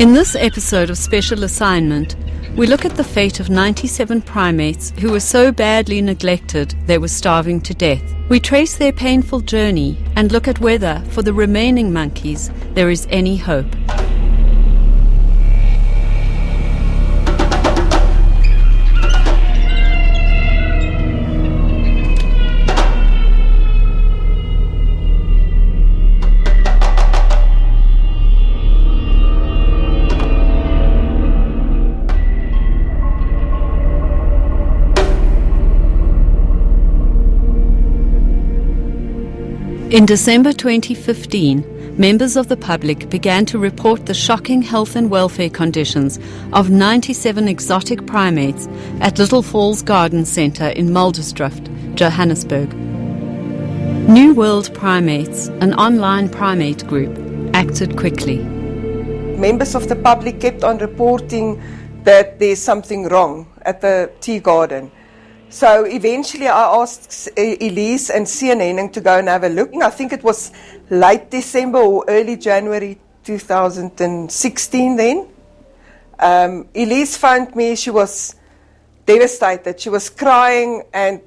In this episode of Special Assignment, we look at the fate of 97 primates who were so badly neglected they were starving to death. We trace their painful journey and look at whether, for the remaining monkeys, there is any hope. In December 2015, members of the public began to report the shocking health and welfare conditions of 97 exotic primates at Little Falls Garden Centre in Muldersdrift, Johannesburg. New World Primates, an online primate group, acted quickly. Members of the public kept on reporting that there's something wrong at the tea garden. So eventually I asked Elise and CNN to go and have a look. I think it was late December or early January 2016 then. Elise phoned me. She was devastated. She was crying and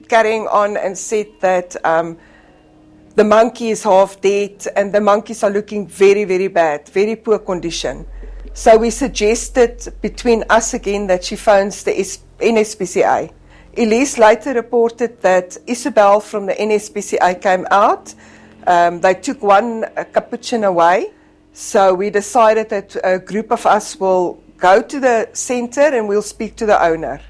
carrying on and said that the monkey is half dead and the monkeys are looking very, very bad, very poor condition. So we suggested between us again that she phones the NSPCA. Elise later reported that Isabel from the NSPCA came out. They took one capuchin away. So we decided that a group of us will go to the center and we'll speak to the owner.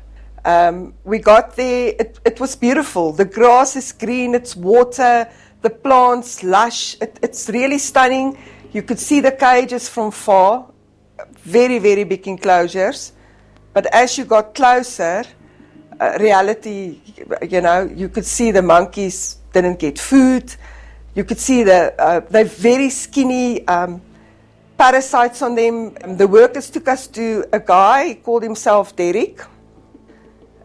We got there. It was beautiful. The grass is green. It's water. The plants lush. It's really stunning. You could see the cages from far. Very, very big enclosures. But as you got closer, reality, you could see the monkeys didn't get food. You could see they're very skinny, parasites on them. The workers took us to a guy, he called himself Derek.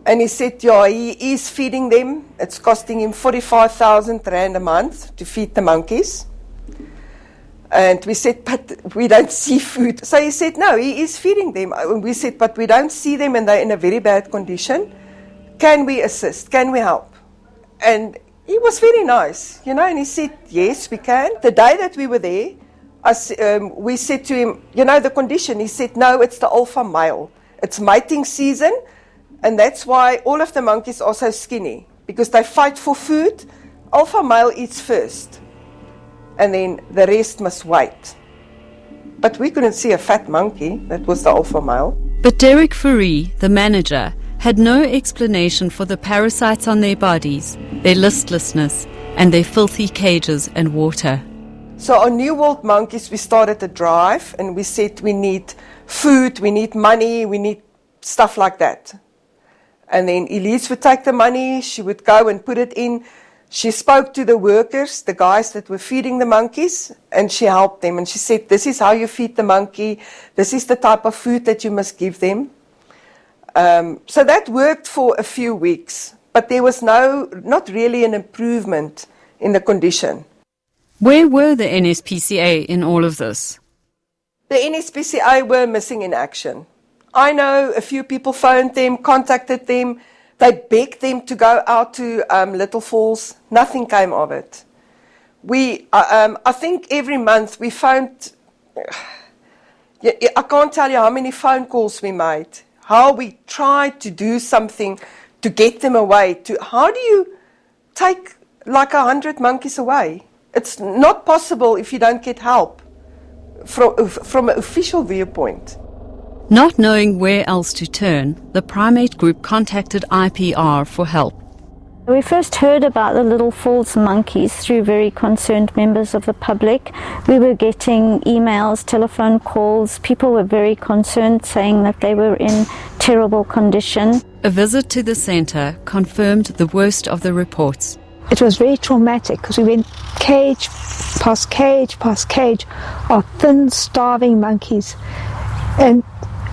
And he said, he is feeding them. It's costing him 45,000 Rand a month to feed the monkeys. And we said, but we don't see food. So he said, no, he is feeding them. And we said, but we don't see them and they're in a very bad condition. Can we assist? Can we help? And he was very nice, and he said, yes, we can. The day that we were there, we said to him, the condition. He said, no, it's the alpha male. It's mating season, and that's why all of the monkeys are so skinny, because they fight for food. Alpha male eats first, and then the rest must wait. But we couldn't see a fat monkey. That was the alpha male. But Derek Fourie, the manager, had no explanation for the parasites on their bodies, their listlessness, and their filthy cages and water. So on New World Monkeys, we started a drive, and we said we need food, we need money, we need stuff like that. And then Elise would take the money, she would go and put it in. She spoke to the workers, the guys that were feeding the monkeys, and she helped them. And she said, this is how you feed the monkey, this is the type of food that you must give them. So that worked for a few weeks, but there was not really an improvement in the condition. Where were the NSPCA in all of this? The NSPCA were missing in action. I know a few people phoned them, contacted them. They begged them to go out to Little Falls. Nothing came of it. I think every month we phoned, I can't tell you how many phone calls we made. How we tried to do something to get them away. How do you take like 100 monkeys away? It's not possible if you don't get help from an official viewpoint. Not knowing where else to turn, the primate group contacted IPR for help. We first heard about the Little Falls monkeys through very concerned members of the public. We were getting emails, telephone calls. People were very concerned, saying that they were in terrible condition. A visit to the centre confirmed the worst of the reports. It was very traumatic because we went cage past cage past cage of thin, starving monkeys. And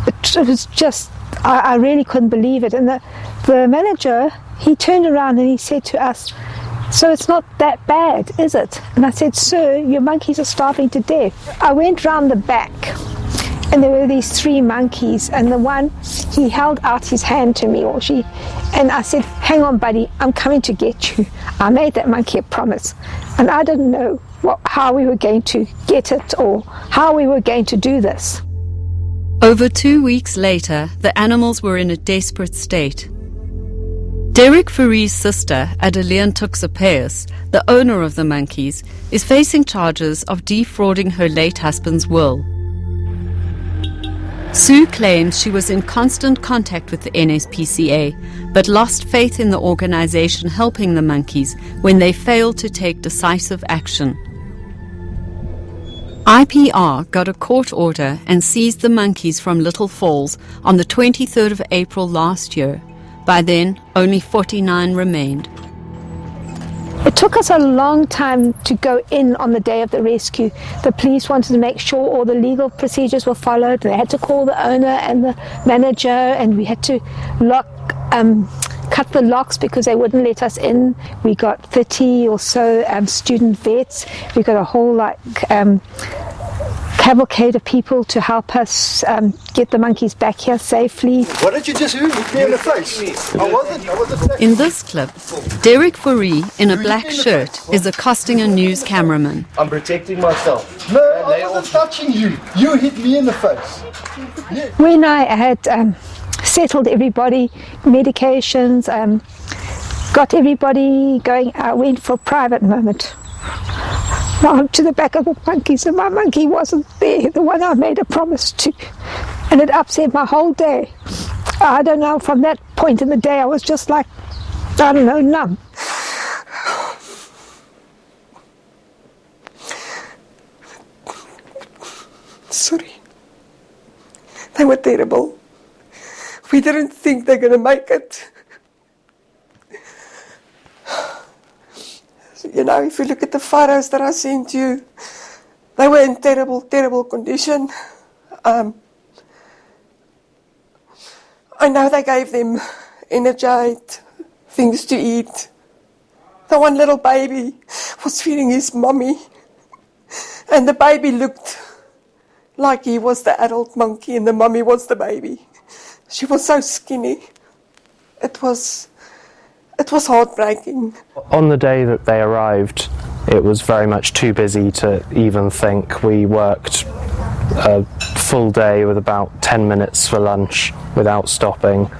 it was just, I really couldn't believe it. And the manager, he turned around and he said to us, so it's not that bad, is it? And I said, sir, your monkeys are starving to death. I went round the back and there were these 3 monkeys, and the one, he held out his hand to me, and I said, hang on buddy, I'm coming to get you. I made that monkey a promise, and I didn't know how we were going to get it or how we were going to do this. Over 2 weeks later, the animals were in a desperate state. Derek Foure's sister, Adelian Tuxapeus, the owner of the monkeys, is facing charges of defrauding her late husband's will. Sue claims she was in constant contact with the NSPCA, but lost faith in the organization helping the monkeys when they failed to take decisive action. IPR got a court order and seized the monkeys from Little Falls on the 23rd of April last year. By then, only 49 remained. It took us a long time to go in on the day of the rescue. The police wanted to make sure all the legal procedures were followed. They had to call the owner and the manager, and we had to cut the locks because they wouldn't let us in. We got 30 or so student vets. We got a whole cavalcade of people to help us get the monkeys back here safely. What did you just do? Hit me in the face. I wasn't. In this clip, Derek Faure, in a black shirt, is accosting a news cameraman. I'm protecting myself. No, I wasn't touching you. You hit me in the face. Yeah. When I had settled everybody, medications, got everybody going, I went for a private moment. Now to the back of the monkeys, and my monkey wasn't there, the one I made a promise to. And it upset my whole day. I don't know, from that point in the day I was just like, I don't know, numb. Sorry. They were terrible. We didn't think they're going to make it. You know, if you look at the photos that I sent you, they were in terrible, terrible condition. I know they gave them Energate, things to eat. The one little baby was feeding his mommy, and the baby looked like he was the adult monkey and the mommy was the baby. She was so skinny. It was heartbreaking. On the day that they arrived, it was very much too busy to even think. We worked a full day with about 10 minutes for lunch without stopping,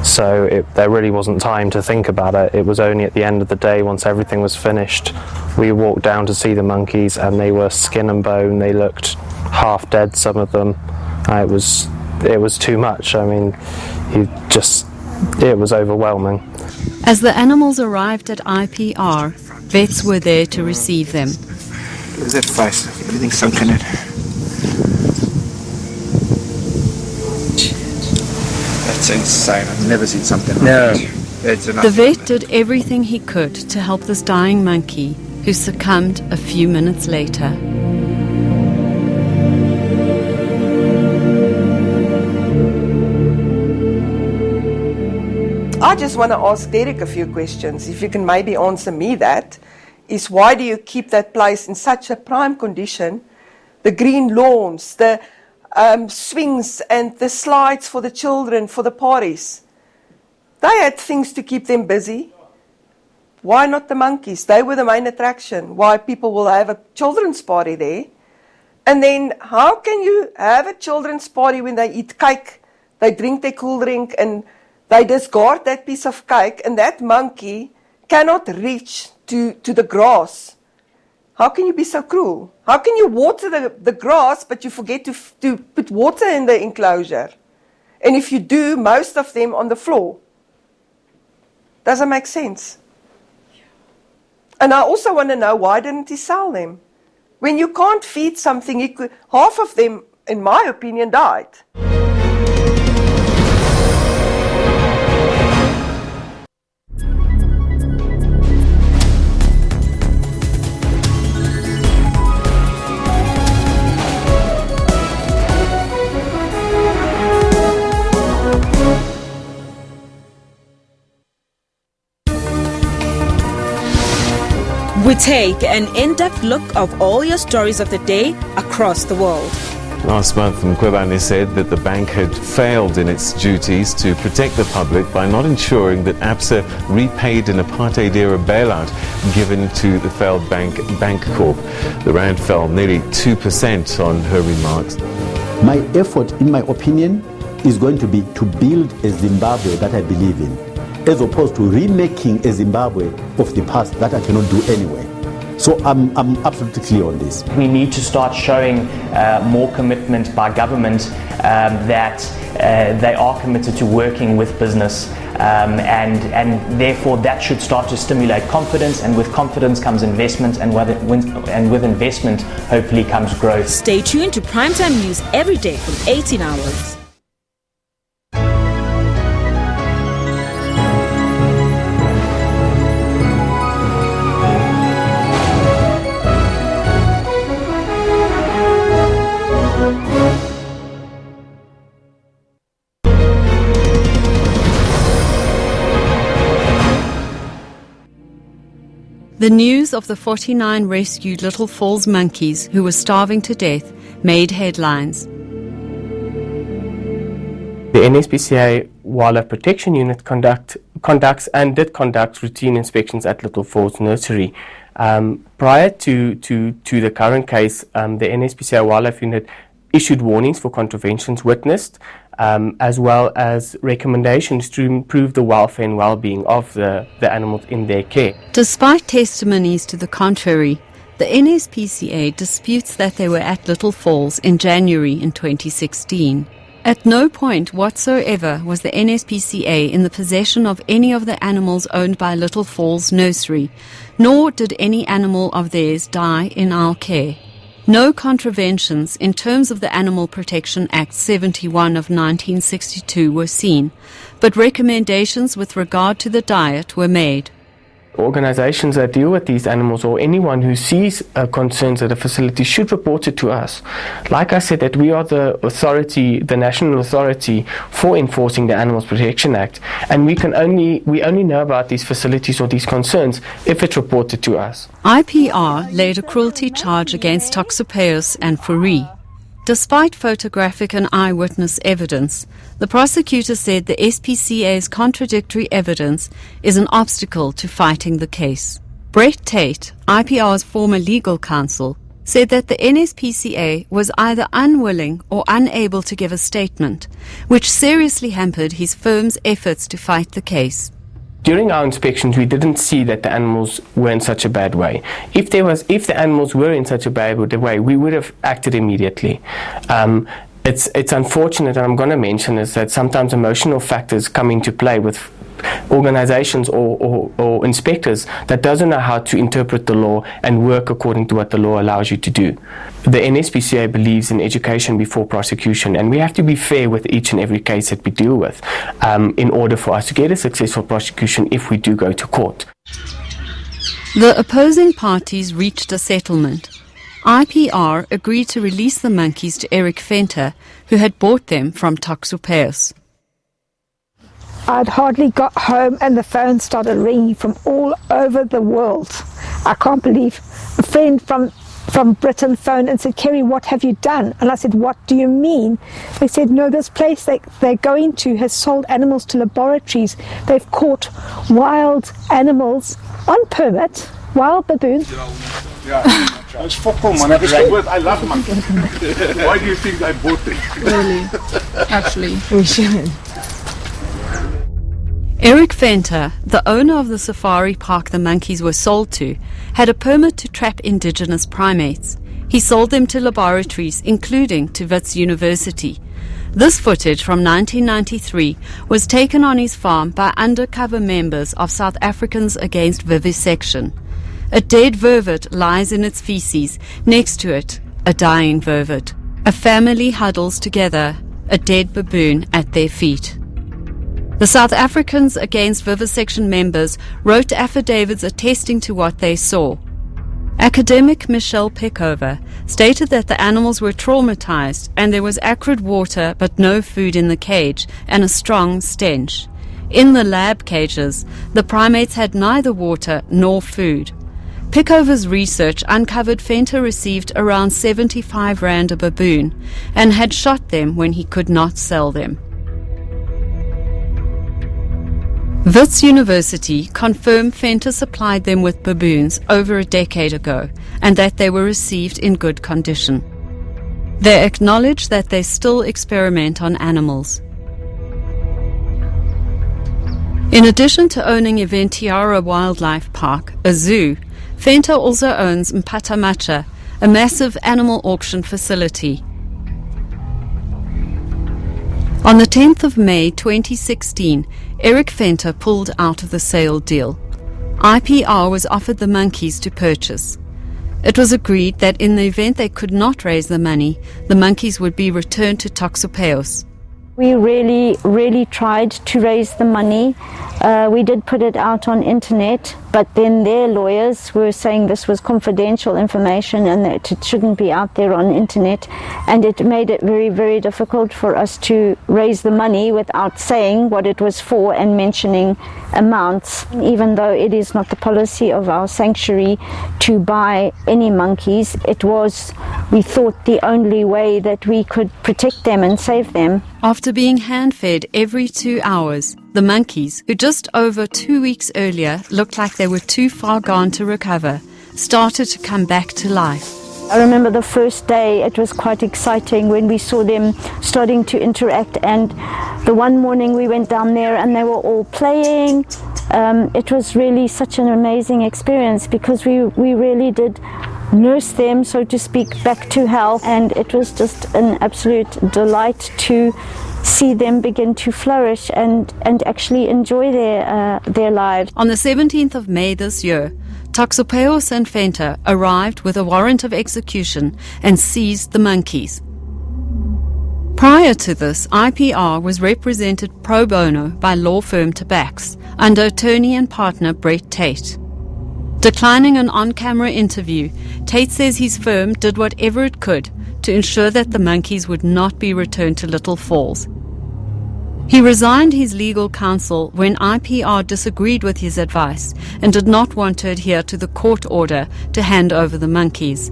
so there really wasn't time to think about it. It was only at the end of the day, once everything was finished, we walked down to see the monkeys, and they were skin and bone. They looked half dead, some of them. It was too much. I mean, it was overwhelming. As the animals arrived at IPR, vets were there to receive them. Look at that face, everything sunk in it. That's insane, I've never seen something like that. The vet did everything he could to help this dying monkey, who succumbed a few minutes later. I just want to ask Derek a few questions. If you can maybe answer me that, is why do you keep that place in such a prime condition? The green lawns, the swings and the slides for the children, for the parties. They had things to keep them busy. Why not the monkeys? They were the main attraction. Why people will have a children's party there. And then how can you have a children's party when they eat cake, they drink their cool drink, and they discard that piece of cake, and that monkey cannot reach to the grass? How can you be so cruel? How can you water the grass, but you forget to put water in the enclosure? And if you do, most of them on the floor. Doesn't make sense. And I also want to know, why didn't he sell them? When you can't feed something, half of them, in my opinion, died. We take an in-depth look of all your stories of the day across the world. Last month, Mkhwebane said that the bank had failed in its duties to protect the public by not ensuring that ABSA repaid an apartheid-era bailout given to the failed bank, Bank-Corp. The rand fell nearly 2% on her remarks. My effort, in my opinion, is going to be to build a Zimbabwe that I believe in, as opposed to remaking a Zimbabwe of the past that I cannot do anyway. So I'm absolutely clear on this. We need to start showing more commitment by government that they are committed to working with business, and therefore that should start to stimulate confidence, and with confidence comes investment, and with investment hopefully comes growth. Stay tuned to Primetime News every day from 18 hours. The news of the 49 rescued Little Falls monkeys who were starving to death made headlines. The NSPCA Wildlife Protection Unit conducts routine inspections at Little Falls Nursery. Prior to the current case, the NSPCA Wildlife Unit issued warnings for contraventions witnessed, as well as recommendations to improve the welfare and well-being of the animals in their care. Despite testimonies to the contrary, the NSPCA disputes that they were at Little Falls in January in 2016. At no point whatsoever was the NSPCA in the possession of any of the animals owned by Little Falls Nursery, nor did any animal of theirs die in our care. No contraventions in terms of the Animal Protection Act 71 of 1962 were seen, but recommendations with regard to the diet were made. Organizations that deal with these animals, or anyone who sees concerns at a facility, should report it to us. Like I said, that we are the authority, the national authority for enforcing the Animals Protection Act, and we only know about these facilities or these concerns if it's reported to us. IPR laid a cruelty charge against Toxopeus and Fourie. Despite photographic and eyewitness evidence, the prosecutor said the SPCA's contradictory evidence is an obstacle to fighting the case. Brett Tate, IPR's former legal counsel, said that the NSPCA was either unwilling or unable to give a statement, which seriously hampered his firm's efforts to fight the case. During our inspections, we didn't see that the animals were in such a bad way. If the animals were in such a bad way, we would have acted immediately. It's unfortunate, and I'm going to mention is that sometimes emotional factors come into play with organizations or inspectors that doesn't know how to interpret the law and work according to what the law allows you to do. The NSPCA believes in education before prosecution, and we have to be fair with each and every case that we deal with in order for us to get a successful prosecution if we do go to court. The opposing parties reached a settlement. IPR agreed to release the monkeys to Eric Venter, who had bought them from Toxopeus. I'd hardly got home and the phone started ringing from all over the world. I can't believe. A friend from Britain phoned and said, "Kerry, what have you done?" And I said, "What do you mean?" They said, "No, this place they're going to has sold animals to laboratories. They've caught wild animals on permit, wild baboons." It's football, man. I love monkeys. Why do you think I bought them? Really? Actually, we shouldn't. Eric Venter, the owner of the safari park the monkeys were sold to, had a permit to trap indigenous primates. He sold them to laboratories, including to Wits University. This footage from 1993 was taken on his farm by undercover members of South Africans Against Vivisection. A dead vervet lies in its feces, next to it, a dying vervet. A family huddles together, a dead baboon at their feet. The South Africans Against Vivisection members wrote affidavits attesting to what they saw. Academic Michelle Peckover stated that the animals were traumatized and there was acrid water but no food in the cage and a strong stench. In the lab cages, the primates had neither water nor food. Pickover's research uncovered Venter received around 75 rand a baboon and had shot them when he could not sell them. Wits University confirmed Venter supplied them with baboons over a decade ago and that they were received in good condition. They acknowledge that they still experiment on animals. In addition to owning Eventiara Wildlife Park, a zoo, Venter also owns Mpatamacha, a massive animal auction facility. On the 10th of May 2016, Eric Venter pulled out of the sale deal. IPR was offered the monkeys to purchase. It was agreed that in the event they could not raise the money, the monkeys would be returned to Toxopeus. We really tried to raise the money. We did put it out on internet, but then their lawyers were saying this was confidential information and that it shouldn't be out there on internet, and it made it very difficult for us to raise the money without saying what it was for and mentioning amounts. Even though it is not the policy of our sanctuary to buy any monkeys, it was, we thought, the only way that we could protect them and save them. After being hand-fed every 2 hours, the monkeys, who just over 2 weeks earlier looked like they were too far gone to recover, started to come back to life. I remember the first day, it was quite exciting when we saw them starting to interact, and the one morning we went down there and they were all playing. It was really such an amazing experience because we really did nurse them, so to speak, back to health, and it was just an absolute delight to see them begin to flourish and actually enjoy their lives. On the 17th of May this year, Toxopeus and Venter arrived with a warrant of execution and seized the monkeys. Prior to this, IPR was represented pro bono by law firm Tabax under attorney and partner Brett Tate. Declining an on-camera interview, Tate says his firm did whatever it could to ensure that the monkeys would not be returned to Little Falls. He resigned his legal counsel when IPR disagreed with his advice and did not want to adhere to the court order to hand over the monkeys.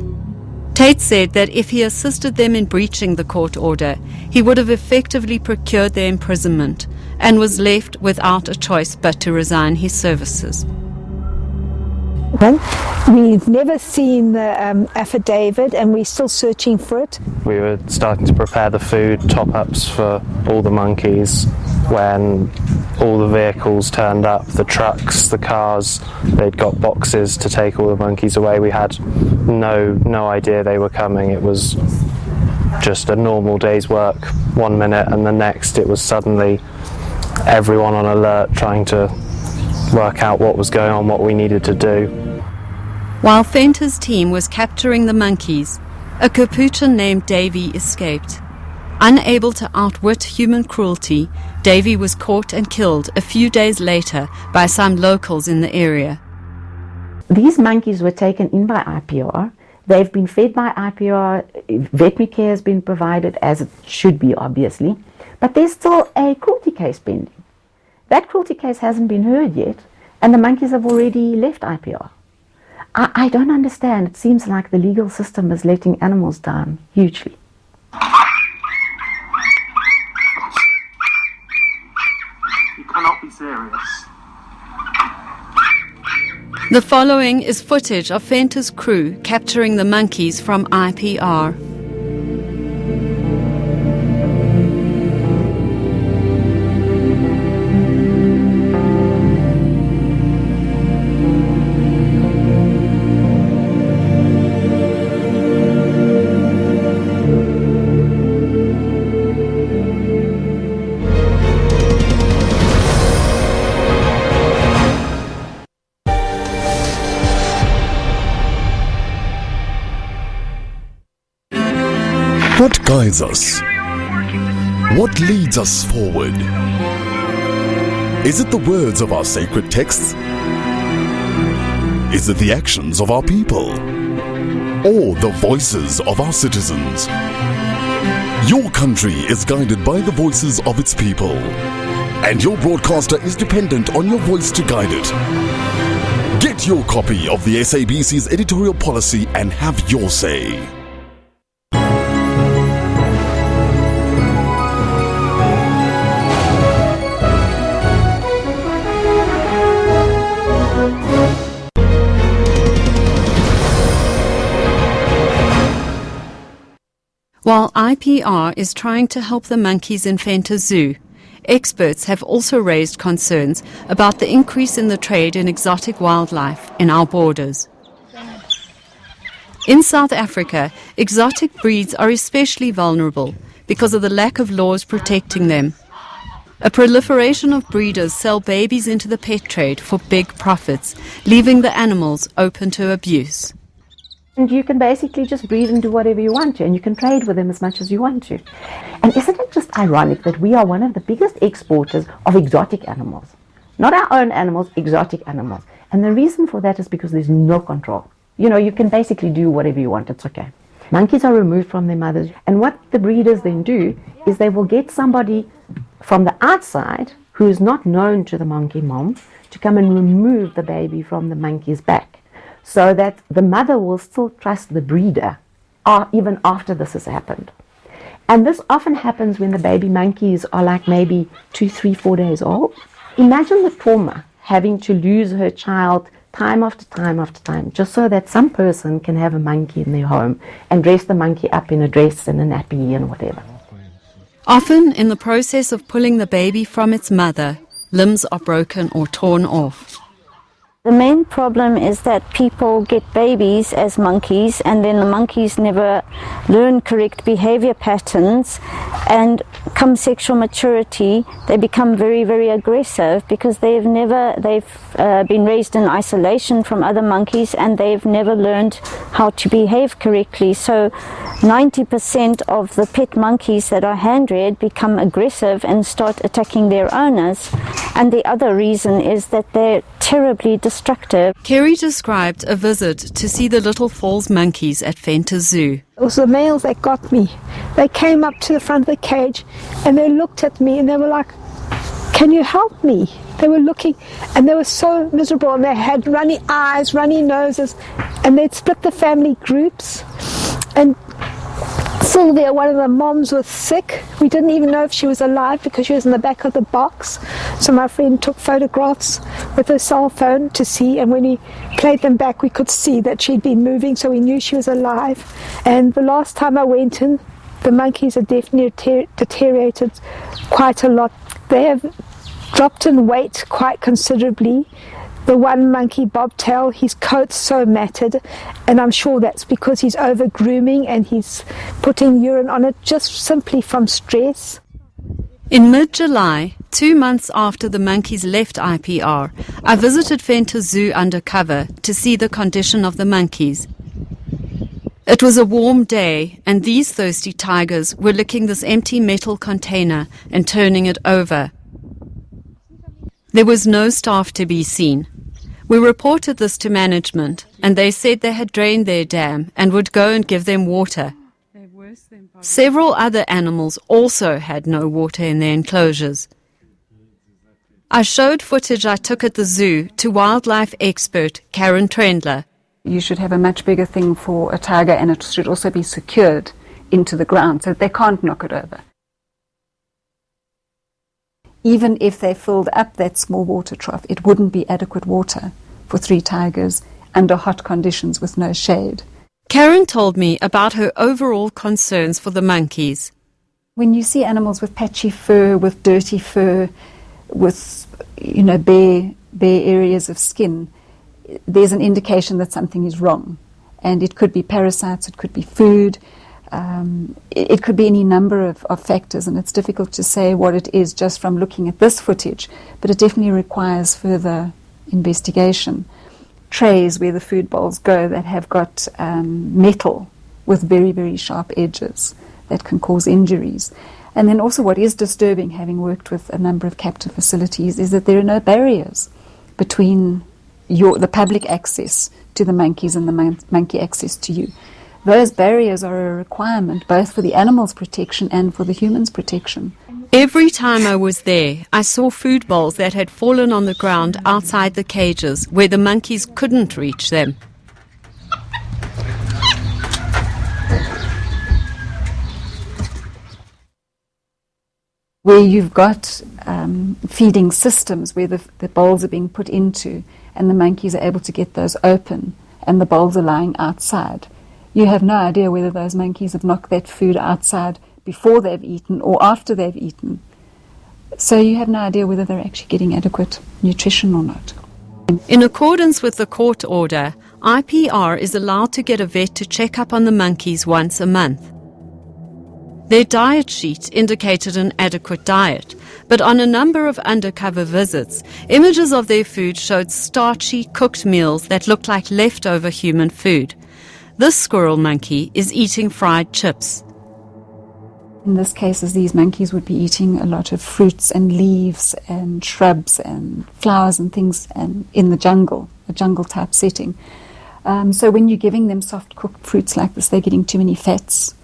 Tate said that if he assisted them in breaching the court order, he would have effectively procured their imprisonment and was left without a choice but to resign his services. We've never seen the affidavit and we're still searching for it. We were starting to prepare the food top-ups for all the monkeys when all the vehicles turned up, the trucks, the cars. They'd got boxes to take all the monkeys away. We had no idea they were coming. It was just a normal day's work 1 minute, and the next it was suddenly everyone on alert trying to work out what was going on, what we needed to do. While Venter's team was capturing the monkeys, a Capuchin named Davy escaped. Unable to outwit human cruelty, Davy was caught and killed a few days later by some locals in the area. These monkeys were taken in by IPR. They've been fed by IPR. Veterinary care has been provided, as it should be, obviously. But there's still a cruelty case pending. That cruelty case hasn't been heard yet, and the monkeys have already left IPR. I don't understand. It seems like the legal system is letting animals down hugely. You cannot be serious. The following is footage of Venter's crew capturing the monkeys from IPR. What guides us? What leads us forward? Is it the words of our sacred texts? Is it the actions of our people? Or the voices of our citizens? Your country is guided by the voices of its people, and your broadcaster is dependent on your voice to guide it. Get your copy of the SABC's editorial policy and have your say. While IPR is trying to help the monkeys in Venter Zoo, experts have also raised concerns about the increase in the trade in exotic wildlife in our borders. In South Africa, exotic breeds are especially vulnerable because of the lack of laws protecting them. A proliferation of breeders sell babies into the pet trade for big profits, leaving the animals open to abuse. And you can basically just breed and do whatever you want to, and you can trade with them as much as you want to. And isn't it just ironic that we are one of the biggest exporters of exotic animals? Not our own animals, exotic animals. And the reason for that is because there's no control. You know, you can basically do whatever you want, it's okay. Monkeys are removed from their mothers, and what the breeders then do is they will get somebody from the outside who is not known to the monkey mom to come and remove the baby from the monkey's back, so that the mother will still trust the breeder even after this has happened. And this often happens when the baby monkeys are like maybe 2, 3, 4 days old. Imagine the trauma, having to lose her child time after time after time, just so that some person can have a monkey in their home and dress the monkey up in a dress and a nappy and whatever. Often, in the process of pulling the baby from its mother, limbs are broken or torn off. The main problem is that people get babies as monkeys, and then the monkeys never learn correct behavior patterns, and come sexual maturity they become very, very aggressive because they've been raised in isolation from other monkeys, and they've never learned how to behave correctly. So 90% of the pet monkeys that are hand-reared become aggressive and start attacking their owners, and the other reason is that they're terribly destructive. Kerry described a visit to see the Little Falls monkeys at Venter Zoo. It was the males that got me. They came up to the front of the cage and they looked at me and they were like, "Can you help me?" They were looking and they were so miserable, and they had runny eyes, runny noses, and they'd split the family groups. And Sylvia, one of the moms, was sick. We didn't even know if she was alive because she was in the back of the box. So my friend took photographs with her cell phone to see, and when we played them back we could see that she'd been moving, so we knew she was alive. And the last time I went in, the monkeys had definitely deteriorated quite a lot. They have dropped in weight quite considerably. The one monkey, Bobtail, his coat's so matted, and I'm sure that's because he's over grooming and he's putting urine on it just simply from stress. In mid-July, 2 months after the monkeys left IPR, I visited Venter Zoo undercover to see the condition of the monkeys. It was a warm day, and these thirsty tigers were licking this empty metal container and turning it over. There was no staff to be seen. We reported this to management, and they said they had drained their dam and would go and give them water. Several other animals also had no water in their enclosures. I showed footage I took at the zoo to wildlife expert Karen Trendler. You should have a much bigger thing for a tiger, and it should also be secured into the ground so that they can't knock it over. Even if they filled up that small water trough, it wouldn't be adequate water for 3 tigers under hot conditions with no shade. Karen told me about her overall concerns for the monkeys. When you see animals with patchy fur, with dirty fur, with bare areas of skin, there's an indication that something is wrong. And it could be parasites, it could be food, it could be any number of factors, and it's difficult to say what it is just from looking at this footage, but it definitely requires further investigation. Trays where the food bowls go that have got metal with very, very sharp edges that can cause injuries. And then also what is disturbing, having worked with a number of captive facilities, is that there are no barriers between the public access to the monkeys and the monkey access to you. Those barriers are a requirement both for the animals' protection and for the humans' protection. Every time I was there, I saw food bowls that had fallen on the ground outside the cages where the monkeys couldn't reach them. Where you've got feeding systems where the bowls are being put into and the monkeys are able to get those open and the bowls are lying outside, you have no idea whether those monkeys have knocked that food outside before they've eaten or after they've eaten. So you have no idea whether they're actually getting adequate nutrition or not. In accordance with the court order, IPR is allowed to get a vet to check up on the monkeys once a month. Their diet sheet indicated an adequate diet, but on a number of undercover visits, images of their food showed starchy, cooked meals that looked like leftover human food. This squirrel monkey is eating fried chips. In this case, these monkeys would be eating a lot of fruits and leaves and shrubs and flowers and things and in the jungle, a jungle type setting. So when you're giving them soft cooked fruits like this, they're getting too many fats.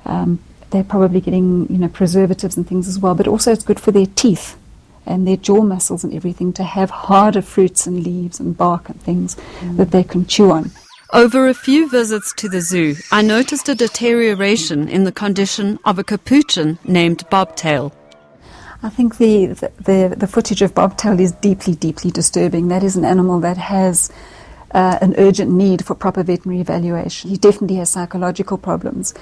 They're probably getting, preservatives and things as well, but also it's good for their teeth and their jaw muscles and everything to have harder fruits and leaves and bark and things that they can chew on. Over a few visits to the zoo, I noticed a deterioration in the condition of a capuchin named Bobtail. I think the footage of Bobtail is deeply, deeply disturbing. That is an animal that has an urgent need for proper veterinary evaluation. He definitely has psychological problems.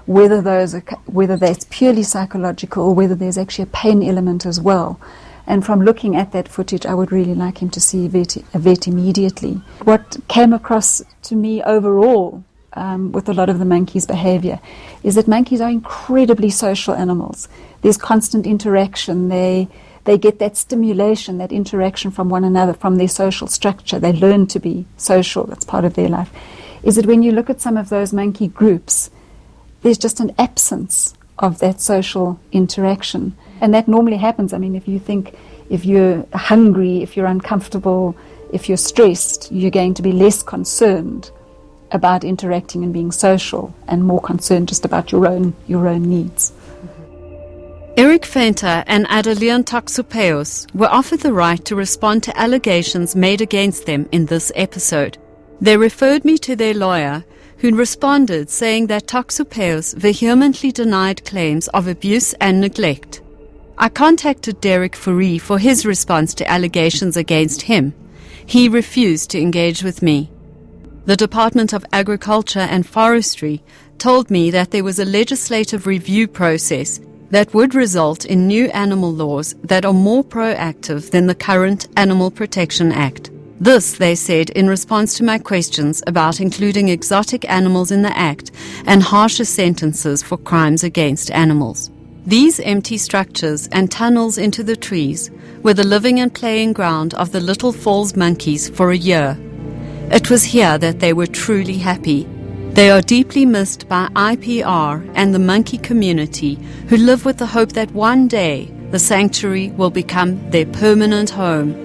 Whether that's purely psychological or whether there's actually a pain element as well. And from looking at that footage, I would really like him to see a vet immediately. What came across to me overall with a lot of the monkeys' behavior is that monkeys are incredibly social animals. There's constant interaction. They get that stimulation, that interaction from one another, from their social structure. They learn to be social. That's part of their life. Is that when you look at some of those monkey groups, there's just an absence of that social interaction. And that normally happens. I mean, if you're hungry, if you're uncomfortable, if you're stressed, you're going to be less concerned about interacting and being social and more concerned just about your own needs. Eric Fenter and Adelian Toxopeus were offered the right to respond to allegations made against them in this episode. They referred me to their lawyer, who responded saying that Toxopeus vehemently denied claims of abuse and neglect. I contacted Derek Fourie for his response to allegations against him. He refused to engage with me. The Department of Agriculture and Forestry told me that there was a legislative review process that would result in new animal laws that are more proactive than the current Animal Protection Act. This, they said, in response to my questions about including exotic animals in the Act and harsher sentences for crimes against animals. These empty structures and tunnels into the trees were the living and playing ground of the Little Falls monkeys for a year. It was here that they were truly happy. They are deeply missed by IPR and the monkey community, who live with the hope that one day the sanctuary will become their permanent home.